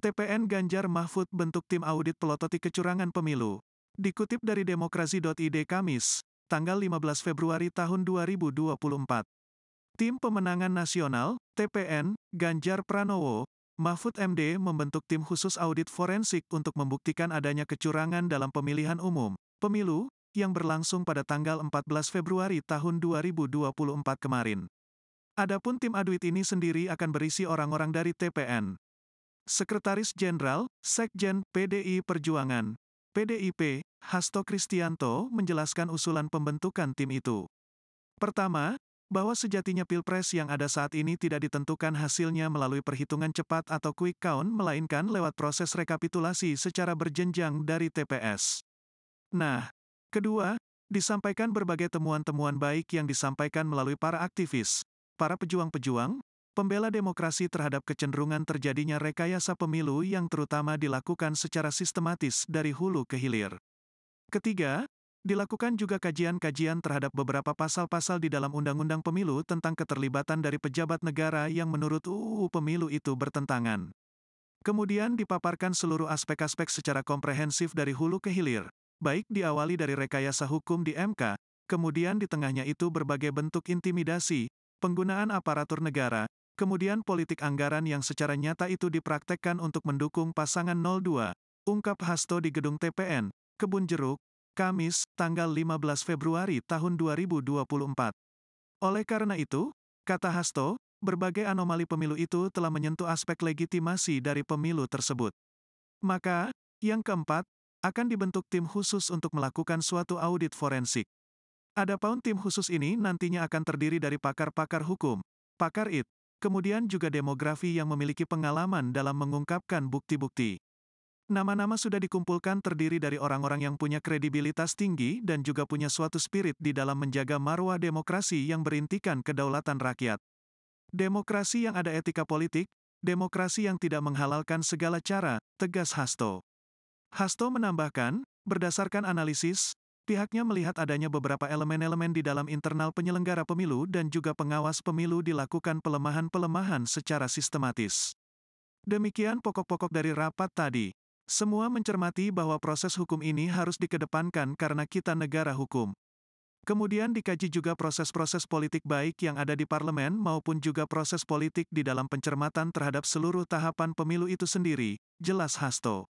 TPN Ganjar Mahfud bentuk tim audit pelototi kecurangan pemilu. Dikutip dari demokrasi.id Kamis, tanggal 15 Februari tahun 2024. Tim Pemenangan Nasional, TPN, Ganjar Pranowo, Mahfud MD membentuk tim khusus audit forensik untuk membuktikan adanya kecurangan dalam pemilihan umum, pemilu, yang berlangsung pada tanggal 14 Februari tahun 2024 kemarin. Adapun tim audit ini sendiri akan berisi orang-orang dari TPN. Sekretaris Jenderal, Sekjen PDI Perjuangan, PDIP, Hasto Kristianto menjelaskan usulan pembentukan tim itu. Pertama, bahwa sejatinya Pilpres yang ada saat ini tidak ditentukan hasilnya melalui perhitungan cepat atau quick count melainkan lewat proses rekapitulasi secara berjenjang dari TPS. Nah, kedua, disampaikan berbagai temuan-temuan baik yang disampaikan melalui para aktivis, para pejuang-pejuang, pembela demokrasi terhadap kecenderungan terjadinya rekayasa pemilu yang terutama dilakukan secara sistematis dari hulu ke hilir. Ketiga, dilakukan juga kajian-kajian terhadap beberapa pasal-pasal di dalam Undang-Undang Pemilu tentang keterlibatan dari pejabat negara yang menurut UU Pemilu itu bertentangan. Kemudian dipaparkan seluruh aspek-aspek secara komprehensif dari hulu ke hilir, baik diawali dari rekayasa hukum di MK, kemudian di tengahnya itu berbagai bentuk intimidasi, penggunaan aparatur negara, kemudian politik anggaran yang secara nyata itu dipraktekkan untuk mendukung pasangan 02, ungkap Hasto di gedung TPN, Kebun Jeruk, Kamis, tanggal 15 Februari tahun 2024. Oleh karena itu, kata Hasto, berbagai anomali pemilu itu telah menyentuh aspek legitimasi dari pemilu tersebut. Maka, yang keempat, akan dibentuk tim khusus untuk melakukan suatu audit forensik. Adapun tim khusus ini nantinya akan terdiri dari pakar-pakar hukum, pakar IT, kemudian juga demografi yang memiliki pengalaman dalam mengungkapkan bukti-bukti. Nama-nama sudah dikumpulkan terdiri dari orang-orang yang punya kredibilitas tinggi dan juga punya suatu spirit di dalam menjaga marwah demokrasi yang berintikan kedaulatan rakyat. Demokrasi yang ada etika politik, demokrasi yang tidak menghalalkan segala cara, tegas Hasto. Hasto menambahkan, berdasarkan analisis, pihaknya melihat adanya beberapa elemen-elemen di dalam internal penyelenggara pemilu dan juga pengawas pemilu dilakukan pelemahan-pelemahan secara sistematis. Demikian pokok-pokok dari rapat tadi. Semua mencermati bahwa proses hukum ini harus dikedepankan karena kita negara hukum. Kemudian dikaji juga proses-proses politik baik yang ada di parlemen maupun juga proses politik di dalam pencermatan terhadap seluruh tahapan pemilu itu sendiri, jelas Hasto.